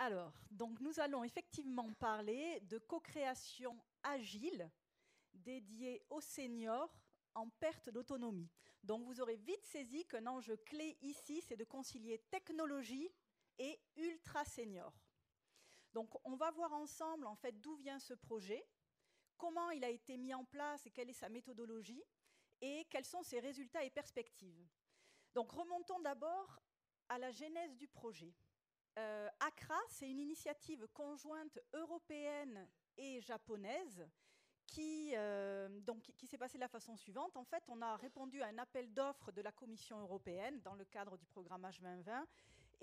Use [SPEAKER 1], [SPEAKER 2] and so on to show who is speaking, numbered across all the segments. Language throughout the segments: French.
[SPEAKER 1] Alors, donc nous allons effectivement parler de co-création agile dédiée aux seniors en perte d'autonomie. Donc vous aurez vite saisi qu'un enjeu clé ici, c'est de concilier technologie et ultra senior. Donc on va voir ensemble en fait d'où vient ce projet, comment il a été mis en place et quelle est sa méthodologie et quels sont ses résultats et perspectives. Donc remontons d'abord à la genèse du projet. ACRA, c'est une initiative conjointe européenne et japonaise qui s'est passée de la façon suivante. En fait, on a répondu à un appel d'offres de la Commission européenne dans le cadre du programme H2020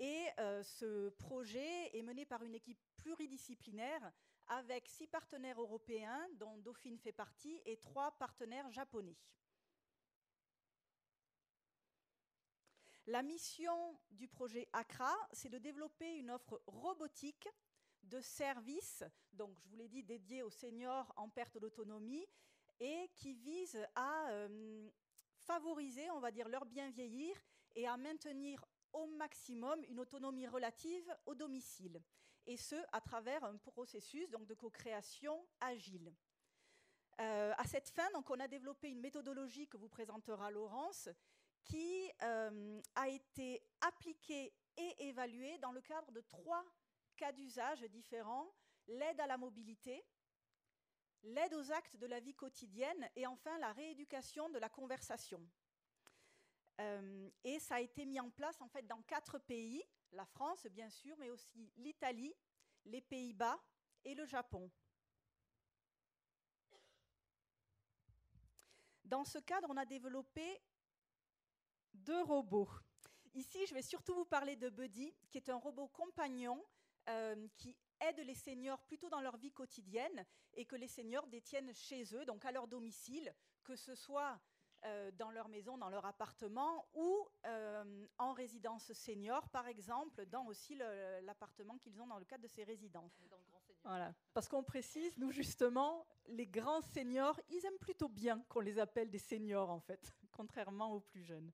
[SPEAKER 1] et ce projet est mené par une équipe pluridisciplinaire avec 6 partenaires européens dont Dauphine fait partie et 3 partenaires japonais. La mission du projet ACRA, c'est de développer une offre robotique de services, donc je vous l'ai dit, dédiée aux seniors en perte d'autonomie et qui vise à favoriser, on va dire, leur bien vieillir et à maintenir au maximum une autonomie relative au domicile. Et ce, à travers un processus donc, de co-création agile. À cette fin, donc, on a développé une méthodologie que vous présentera Laurence, qui a été appliquée et évaluée dans le cadre de 3 cas d'usage différents, l'aide à la mobilité, l'aide aux actes de la vie quotidienne et enfin la rééducation de la conversation. Et ça a été mis en place en fait dans 4 pays, la France bien sûr, mais aussi l'Italie, les Pays-Bas et le Japon. Dans ce cadre, on a développé 2 robots. Ici, je vais surtout vous parler de Buddy, qui est un robot compagnon qui aide les seniors plutôt dans leur vie quotidienne et que les seniors détiennent chez eux, donc à leur domicile, que ce soit dans leur maison, dans leur appartement ou en résidence senior, par exemple, dans aussi l'appartement qu'ils ont dans le cadre de ces résidences. Voilà. Parce qu'on précise, nous justement, les grands seniors, ils aiment plutôt bien qu'on les appelle des seniors en fait, contrairement aux plus jeunes.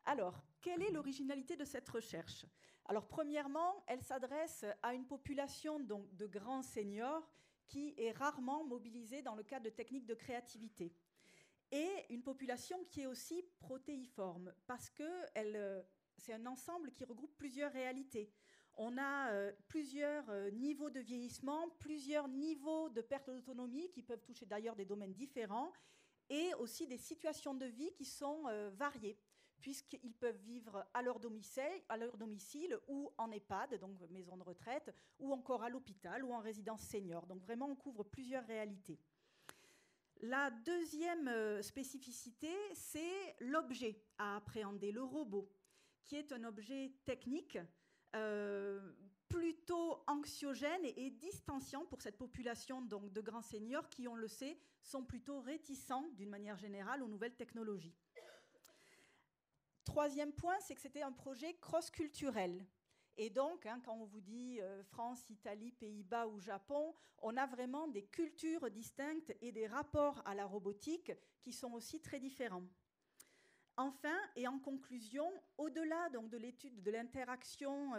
[SPEAKER 1] Alors, quelle est l'originalité de cette recherche? Alors, premièrement, elle s'adresse à une population donc, de grands seniors qui est rarement mobilisée dans le cadre de techniques de créativité. Et une population qui est aussi protéiforme, parce que c'est un ensemble qui regroupe plusieurs réalités. On a plusieurs niveaux de vieillissement, plusieurs niveaux de perte d'autonomie qui peuvent toucher d'ailleurs des domaines différents, et aussi des situations de vie qui sont variées, puisqu'ils peuvent vivre à leur domicile ou en EHPAD, donc maison de retraite, ou encore à l'hôpital ou en résidence senior. Donc vraiment, on couvre plusieurs réalités. La deuxième spécificité, c'est l'objet à appréhender, le robot, qui est un objet technique plutôt anxiogène et distanciant pour cette population donc, de grands seniors qui, on le sait, sont plutôt réticents d'une manière générale aux nouvelles technologies. Troisième point, c'est que c'était un projet cross-culturel. Et donc, quand on vous dit France, Italie, Pays-Bas ou Japon, on a vraiment des cultures distinctes et des rapports à la robotique qui sont aussi très différents. Enfin, et en conclusion, au-delà donc, de l'étude de l'interaction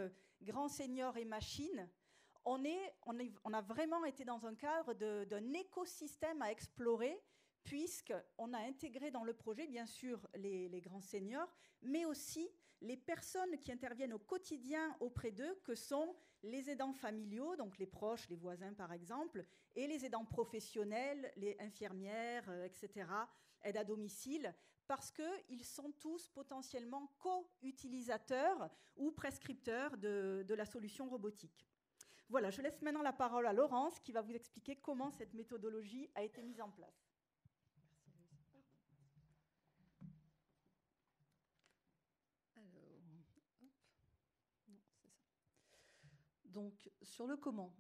[SPEAKER 1] grand senior et machine, on a vraiment été dans un cadre d'un écosystème à explorer, puisqu'on a intégré dans le projet, bien sûr, les grands seniors, mais aussi les personnes qui interviennent au quotidien auprès d'eux, que sont les aidants familiaux, donc les proches, les voisins par exemple, et les aidants professionnels, les infirmières, etc., aides à domicile, parce qu'ils sont tous potentiellement co-utilisateurs ou prescripteurs de la solution robotique. Voilà, je laisse maintenant la parole à Laurence qui va vous expliquer comment cette méthodologie a été mise en place.
[SPEAKER 2] Donc, sur le comment,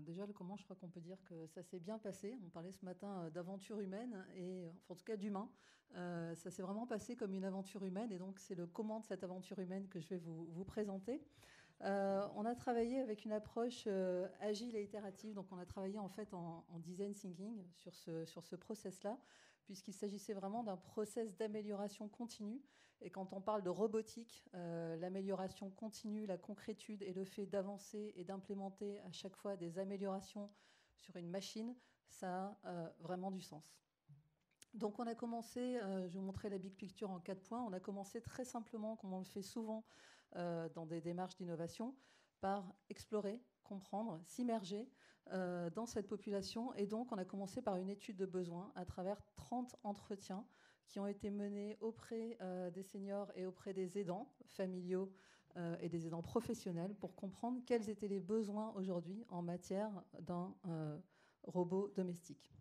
[SPEAKER 2] déjà le comment, je crois qu'on peut dire que ça s'est bien passé. On parlait ce matin d'aventure humaine, et enfin, en tout cas d'humain. Ça s'est vraiment passé comme une aventure humaine, et donc c'est le comment de cette aventure humaine que je vais vous présenter. On a travaillé avec une approche agile et itérative, donc on a travaillé en fait en design thinking sur ce process-là, puisqu'il s'agissait vraiment d'un process d'amélioration continue, Et quand on parle de robotique, l'amélioration continue, la concrétude et le fait d'avancer et d'implémenter à chaque fois des améliorations sur une machine, ça a vraiment du sens. Donc on a commencé, je vais vous montrer la big picture en 4 points, on a commencé très simplement, comme on le fait souvent dans des démarches d'innovation, par explorer, comprendre, s'immerger dans cette population. Et donc on a commencé par une étude de besoins à travers 30 entretiens qui ont été menés auprès des seniors et auprès des aidants familiaux et des aidants professionnels pour comprendre quels étaient les besoins aujourd'hui en matière d'un robot domestique.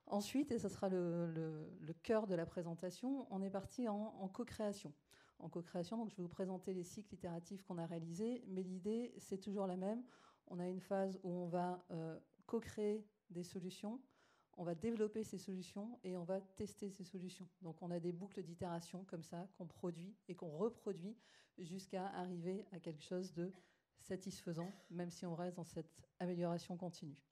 [SPEAKER 2] Ensuite, et ce sera le cœur de la présentation, on est parti en co-création. En co-création, donc je vais vous présenter les cycles itératifs qu'on a réalisés, mais l'idée, c'est toujours la même. On a une phase où on va co-créer des solutions, on va développer ces solutions et on va tester ces solutions. Donc on a des boucles d'itération comme ça qu'on produit et qu'on reproduit jusqu'à arriver à quelque chose de satisfaisant, même si on reste dans cette amélioration continue.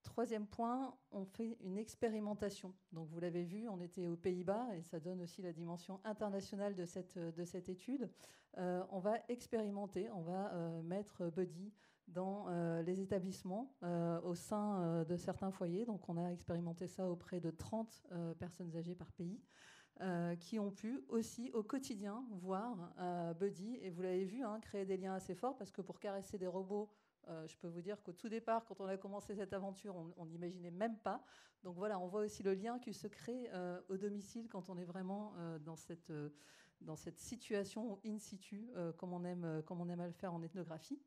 [SPEAKER 2] Troisième point, on fait une expérimentation. Donc vous l'avez vu, on était aux Pays-Bas et ça donne aussi la dimension internationale de cette étude. On va expérimenter, on va mettre Buddy dans les établissements au sein de certains foyers. Donc on a expérimenté ça auprès de 30 personnes âgées par pays qui ont pu aussi au quotidien voir Buddy. Et vous l'avez vu, hein, créer des liens assez forts parce que pour caresser des robots, je peux vous dire qu'au tout départ, quand on a commencé cette aventure, on n'imaginait même pas. Donc voilà, on voit aussi le lien qui se crée au domicile quand on est vraiment dans cette situation in situ, comme on aime à le faire en ethnographie.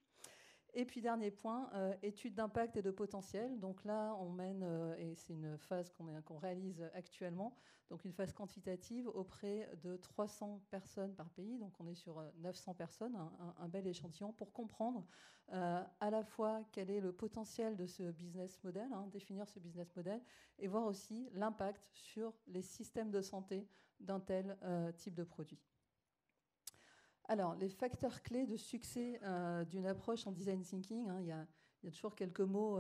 [SPEAKER 2] Et puis dernier point, étude d'impact et de potentiel. Donc là, on mène, et c'est une phase qu'on réalise actuellement, donc une phase quantitative auprès de 300 personnes par pays. Donc on est sur 900 personnes, un bel échantillon pour comprendre à la fois quel est le potentiel de ce business model, hein, définir ce business model, et voir aussi l'impact sur les systèmes de santé d'un tel type de produit. Alors, les facteurs clés de succès d'une approche en design thinking, hein, il y a toujours quelques mots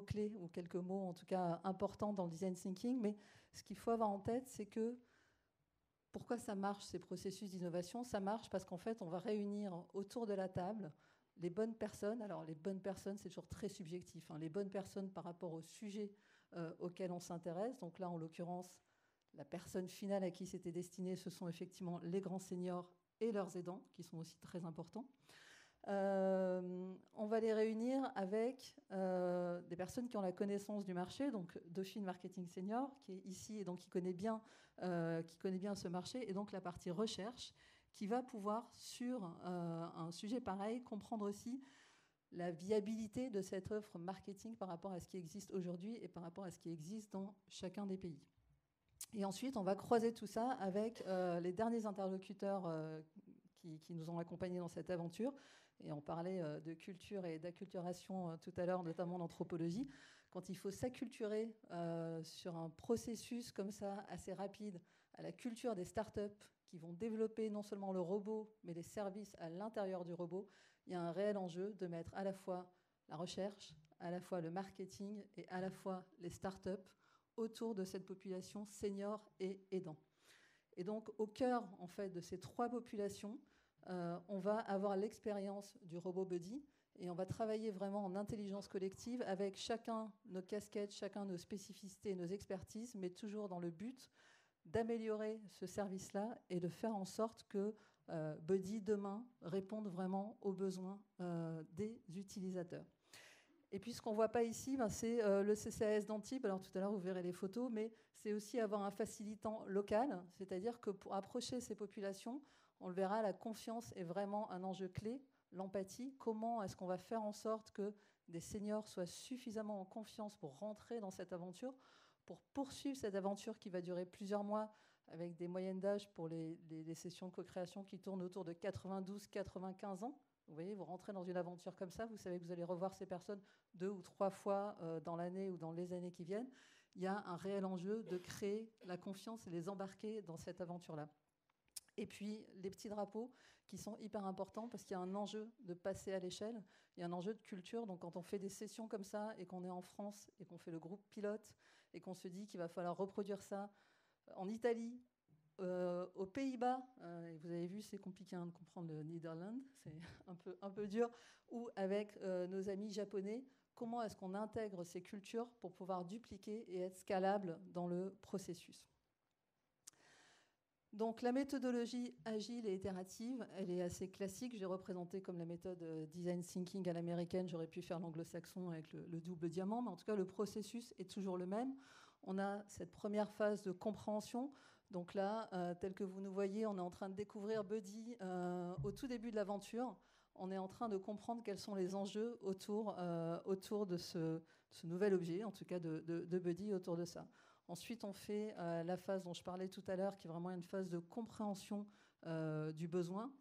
[SPEAKER 2] clés ou quelques mots en tout cas importants dans le design thinking, mais ce qu'il faut avoir en tête, c'est que pourquoi ça marche ces processus d'innovation? Ça marche parce qu'en fait, on va réunir autour de la table les bonnes personnes. Alors, les bonnes personnes, c'est toujours très subjectif, hein, les bonnes personnes par rapport au sujet auquel on s'intéresse. Donc là, en l'occurrence, la personne finale à qui c'était destiné, ce sont effectivement les grands seniors et leurs aidants, qui sont aussi très importants. On va les réunir avec des personnes qui ont la connaissance du marché, donc Dauphine Marketing Senior, qui est ici et donc qui connaît bien ce marché, et donc la partie recherche, qui va pouvoir, sur un sujet pareil, comprendre aussi la viabilité de cette offre marketing par rapport à ce qui existe aujourd'hui et par rapport à ce qui existe dans chacun des pays. Et ensuite, on va croiser tout ça avec les derniers interlocuteurs qui nous ont accompagnés dans cette aventure. Et on parlait de culture et d'acculturation tout à l'heure, notamment d'anthropologie. Quand il faut s'acculturer sur un processus comme ça, assez rapide, à la culture des startups qui vont développer non seulement le robot, mais les services à l'intérieur du robot, il y a un réel enjeu de mettre à la fois la recherche, à la fois le marketing et à la fois les startups autour de cette population senior et aidant. Et donc, au cœur en fait, de ces 3 populations, on va avoir l'expérience du robot Buddy et on va travailler vraiment en intelligence collective avec chacun nos casquettes, chacun nos spécificités, nos expertises, mais toujours dans le but d'améliorer ce service-là et de faire en sorte que Buddy, demain, réponde vraiment aux besoins des utilisateurs. Et puis ce qu'on ne voit pas ici, c'est le CCAS d'Antibes. Alors tout à l'heure, vous verrez les photos, mais c'est aussi avoir un facilitant local, c'est-à-dire que pour approcher ces populations, on le verra, la confiance est vraiment un enjeu clé, l'empathie. Comment est-ce qu'on va faire en sorte que des seniors soient suffisamment en confiance pour rentrer dans cette aventure, pour poursuivre cette aventure qui va durer plusieurs mois, avec des moyennes d'âge pour les sessions de co-création qui tournent autour de 92-95 ans. Vous voyez, vous rentrez dans une aventure comme ça, vous savez que vous allez revoir ces personnes 2 ou 3 fois dans l'année ou dans les années qui viennent. Il y a un réel enjeu de créer la confiance et les embarquer dans cette aventure-là. Et puis, les petits drapeaux qui sont hyper importants parce qu'il y a un enjeu de passer à l'échelle, il y a un enjeu de culture. Donc, quand on fait des sessions comme ça et qu'on est en France et qu'on fait le groupe pilote et qu'on se dit qu'il va falloir reproduire ça en Italie, aux Pays-Bas, vous avez vu, c'est compliqué de comprendre le Netherlands, c'est un peu dur, ou avec nos amis japonais, comment est-ce qu'on intègre ces cultures pour pouvoir dupliquer et être scalable dans le processus. Donc la méthodologie agile et itérative, elle est assez classique. Je l'ai représentée comme la méthode design thinking à l'américaine. J'aurais pu faire l'anglo-saxon avec le double diamant, mais en tout cas le processus est toujours le même. On a cette première phase de compréhension. Donc là, tel que vous nous voyez, on est en train de découvrir Buddy au tout début de l'aventure. On est en train de comprendre quels sont les enjeux autour de ce nouvel objet, en tout cas de Buddy, autour de ça. Ensuite, on fait la phase dont je parlais tout à l'heure, qui est vraiment une phase de compréhension du besoin.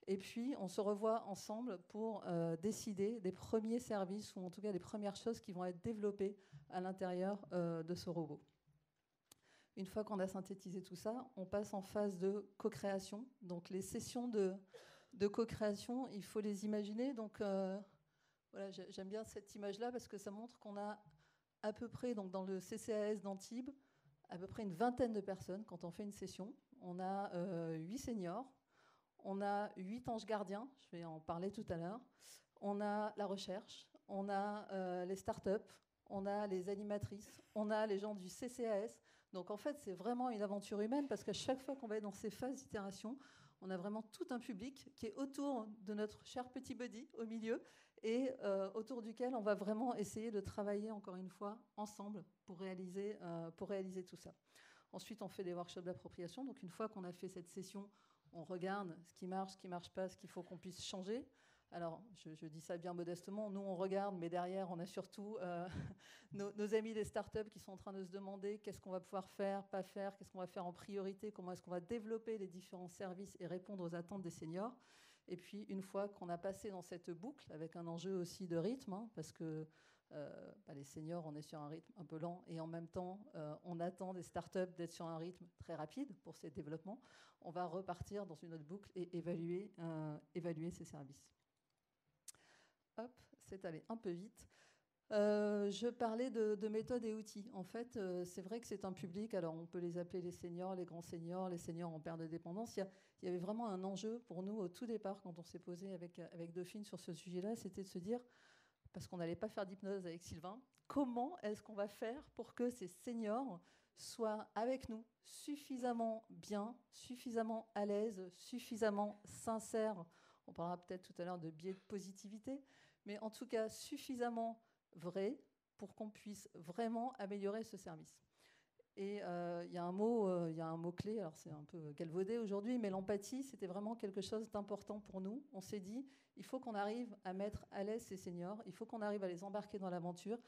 [SPEAKER 2] Et puis, on se revoit ensemble pour décider des premiers services, ou en tout cas des premières choses qui vont être développées à l'intérieur de ce robot. Une fois qu'on a synthétisé tout ça, on passe en phase de co-création. Donc, les sessions de co-création, il faut les imaginer. Donc, voilà, j'aime bien cette image-là parce que ça montre qu'on a à peu près, donc dans le CCAS d'Antibes, à peu près une vingtaine de personnes quand on fait une session. On a 8 seniors, on a 8 anges gardiens, je vais en parler tout à l'heure. On a la recherche, on a les startups, on a les animatrices, on a les gens du CCAS. Donc en fait, c'est vraiment une aventure humaine parce qu'à chaque fois qu'on va être dans ces phases d'itération, on a vraiment tout un public qui est autour de notre cher petit Buddy au milieu et autour duquel on va vraiment essayer de travailler encore une fois ensemble pour réaliser tout ça. Ensuite, on fait des workshops d'appropriation. Donc une fois qu'on a fait cette session, on regarde ce qui marche pas, ce qu'il faut qu'on puisse changer. Alors, je dis ça bien modestement, nous on regarde, mais derrière on a surtout nos amis des startups qui sont en train de se demander qu'est-ce qu'on va pouvoir faire, pas faire, qu'est-ce qu'on va faire en priorité, comment est-ce qu'on va développer les différents services et répondre aux attentes des seniors. Et puis, une fois qu'on a passé dans cette boucle, avec un enjeu aussi de rythme, parce que les seniors, on est sur un rythme un peu lent, et en même temps, on attend des startups d'être sur un rythme très rapide pour ces développements, on va repartir dans une autre boucle et évaluer ces services. Hop, c'est allé un peu vite. Je parlais de méthodes et outils. En fait, c'est vrai que c'est un public, alors on peut les appeler les seniors, les grands seniors, les seniors en perte de dépendance. Il y avait vraiment un enjeu pour nous au tout départ, quand on s'est posé avec Dauphine sur ce sujet-là, c'était de se dire, parce qu'on n'allait pas faire d'hypnose avec Sylvain, comment est-ce qu'on va faire pour que ces seniors soient avec nous suffisamment bien, suffisamment à l'aise, suffisamment sincères. On parlera peut-être tout à l'heure de biais de positivité, mais en tout cas suffisamment vrai pour qu'on puisse vraiment améliorer ce service. Et il y a un mot-clé, alors c'est un peu galvaudé aujourd'hui, mais l'empathie, c'était vraiment quelque chose d'important pour nous. On s'est dit, il faut qu'on arrive à mettre à l'aise ces seniors, il faut qu'on arrive à les embarquer dans l'aventure.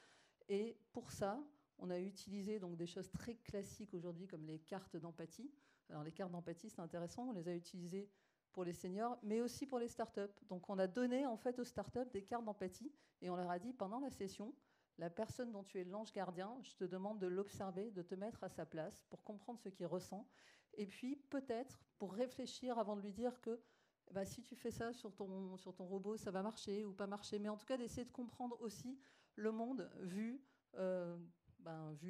[SPEAKER 2] Et pour ça, on a utilisé donc des choses très classiques aujourd'hui comme les cartes d'empathie. Alors les cartes d'empathie, c'est intéressant, on les a utilisées pour les seniors, mais aussi pour les startups. Donc on a donné en fait aux startups des cartes d'empathie et on leur a dit pendant la session, la personne dont tu es l'ange gardien, je te demande de l'observer, de te mettre à sa place pour comprendre ce qu'il ressent. Et puis peut-être pour réfléchir avant de lui dire que si tu fais ça sur ton robot, ça va marcher ou pas marcher. Mais en tout cas d'essayer de comprendre aussi le monde vu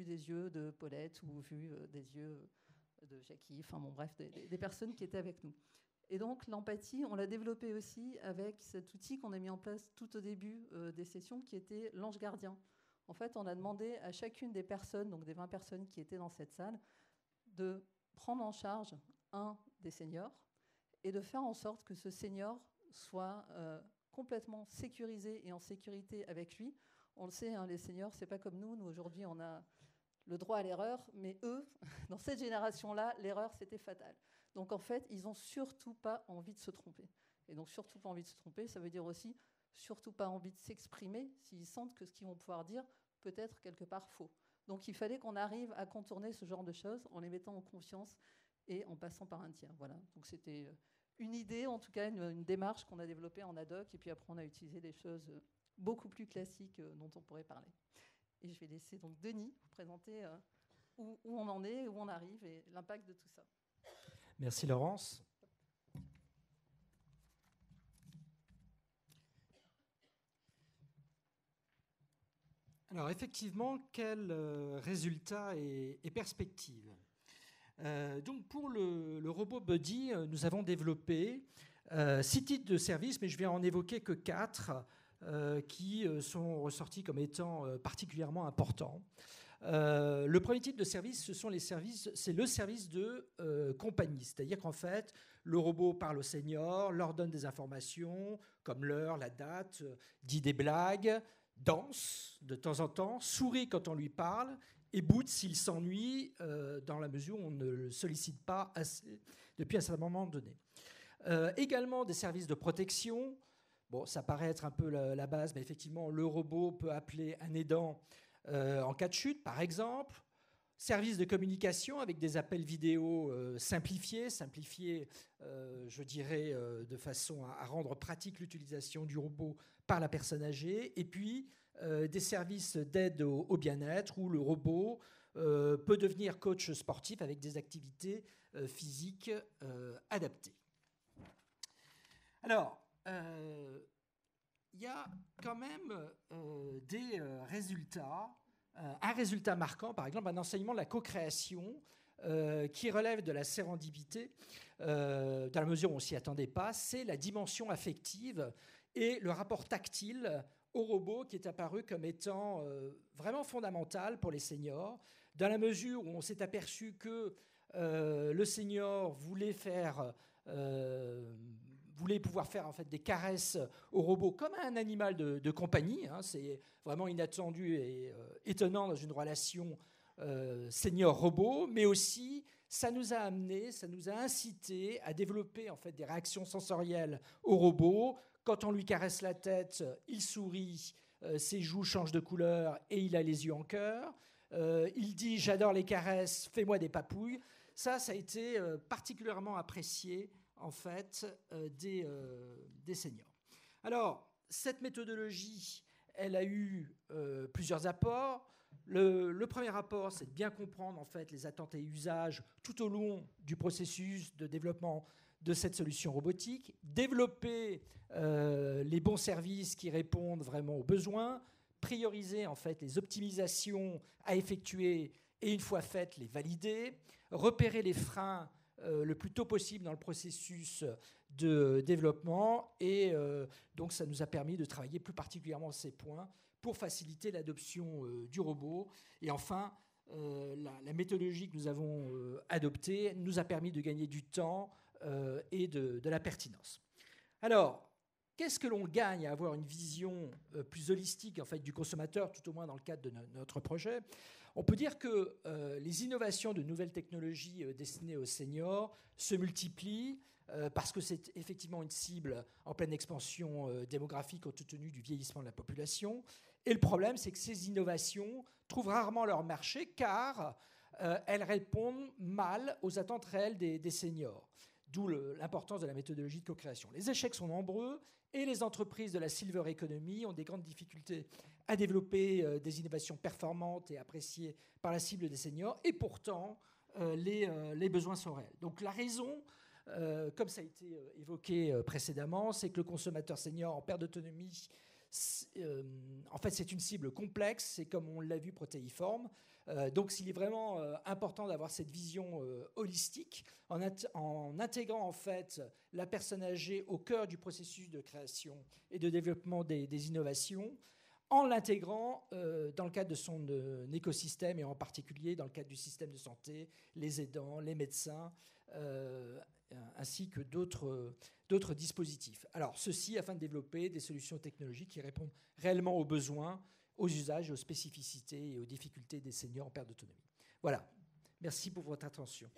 [SPEAKER 2] des yeux de Paulette ou vu des yeux de Jackie, enfin bon bref, des personnes qui étaient avec nous. Et donc l'empathie, on l'a développée aussi avec cet outil qu'on a mis en place tout au début des sessions qui était l'ange gardien. En fait, on a demandé à chacune des personnes, donc des 20 personnes qui étaient dans cette salle, de prendre en charge un des seniors et de faire en sorte que ce senior soit complètement sécurisé et en sécurité avec lui. On le sait, hein, les seniors, c'est pas comme nous. Nous, aujourd'hui, on a le droit à l'erreur, mais eux, dans cette génération-là, l'erreur, c'était fatal. Donc, en fait, ils n'ont surtout pas envie de se tromper. Et donc, surtout pas envie de se tromper, ça veut dire aussi surtout pas envie de s'exprimer s'ils sentent que ce qu'ils vont pouvoir dire peut être quelque part faux. Donc, il fallait qu'on arrive à contourner ce genre de choses en les mettant en confiance et en passant par un tiers. Voilà. Donc, c'était une idée, en tout cas, une démarche qu'on a développée en ad hoc. Et puis après, on a utilisé des choses beaucoup plus classiques dont on pourrait parler. Et je vais laisser donc Denis vous présenter où on en est, où on arrive et l'impact de tout ça.
[SPEAKER 3] Merci Laurence. Alors effectivement, quels résultats et perspectives ? Donc pour le robot Buddy, nous avons développé 6 types de services, mais je vais en évoquer que 4 qui sont ressortis comme étant particulièrement importants. Le premier type de service, c'est le service de compagnie, c'est-à-dire qu'en fait, le robot parle aux seniors, leur donne des informations comme l'heure, la date, dit des blagues, danse de temps en temps, sourit quand on lui parle et boude s'il s'ennuie dans la mesure où on ne le sollicite pas assez depuis un certain moment donné. Également des services de protection. Bon, ça paraît être un peu la base, mais effectivement, le robot peut appeler un aidant en cas de chute, par exemple. Services de communication avec des appels vidéo simplifiés, je dirais, de façon à rendre pratique l'utilisation du robot par la personne âgée. Et puis, des services d'aide au bien-être où le robot peut devenir coach sportif avec des activités physiques adaptées. Alors, il y a quand même des résultats. Un résultat marquant, par exemple, un enseignement de la co-création qui relève de la sérendipité, dans la mesure où on ne s'y attendait pas, c'est la dimension affective et le rapport tactile au robot qui est apparu comme étant vraiment fondamental pour les seniors, dans la mesure où on s'est aperçu que le senior voulait pouvoir faire en fait des caresses au robot comme à un animal de compagnie. C'est vraiment inattendu et étonnant dans une relation senior-robot, mais aussi ça nous a incité à développer en fait des réactions sensorielles au robot. Quand on lui caresse la tête, il sourit, ses joues changent de couleur et il a les yeux en cœur. Il dit « j'adore les caresses, fais-moi des papouilles ». Ça a été particulièrement apprécié en fait des seniors. Alors, cette méthodologie, elle a eu plusieurs apports. Le premier apport, c'est de bien comprendre en fait les attentes et usages tout au long du processus de développement de cette solution robotique, développer les bons services qui répondent vraiment aux besoins, prioriser en fait les optimisations à effectuer et une fois faites, les valider, repérer les freins le plus tôt possible dans le processus de développement et donc ça nous a permis de travailler plus particulièrement ces points pour faciliter l'adoption du robot. Et enfin, la méthodologie que nous avons adoptée nous a permis de gagner du temps et de la pertinence. Alors, qu'est-ce que l'on gagne à avoir une vision plus holistique en fait, du consommateur, tout au moins dans le cadre de notre projet ? On peut dire que les innovations de nouvelles technologies destinées aux seniors se multiplient parce que c'est effectivement une cible en pleine expansion démographique compte tenu du vieillissement de la population. Et le problème, c'est que ces innovations trouvent rarement leur marché car elles répondent mal aux attentes réelles des seniors. D'où l'importance de la méthodologie de co-création. Les échecs sont nombreux et les entreprises de la silver economy ont des grandes difficultés à développer des innovations performantes et appréciées par la cible des seniors. Et pourtant, les besoins sont réels. Donc la raison, comme ça a été évoqué précédemment, c'est que le consommateur senior en perte d'autonomie, en fait, c'est une cible complexe, c'est comme on l'a vu protéiforme. Donc, il est vraiment important d'avoir cette vision holistique en intégrant en fait la personne âgée au cœur du processus de création et de développement des innovations, en l'intégrant dans le cadre de son écosystème et en particulier dans le cadre du système de santé, les aidants, les médecins, ainsi que d'autres dispositifs. Alors, ceci afin de développer des solutions technologiques qui répondent réellement aux besoins, aux usages, aux spécificités et aux difficultés des seniors en perte d'autonomie. Voilà. Merci pour votre attention.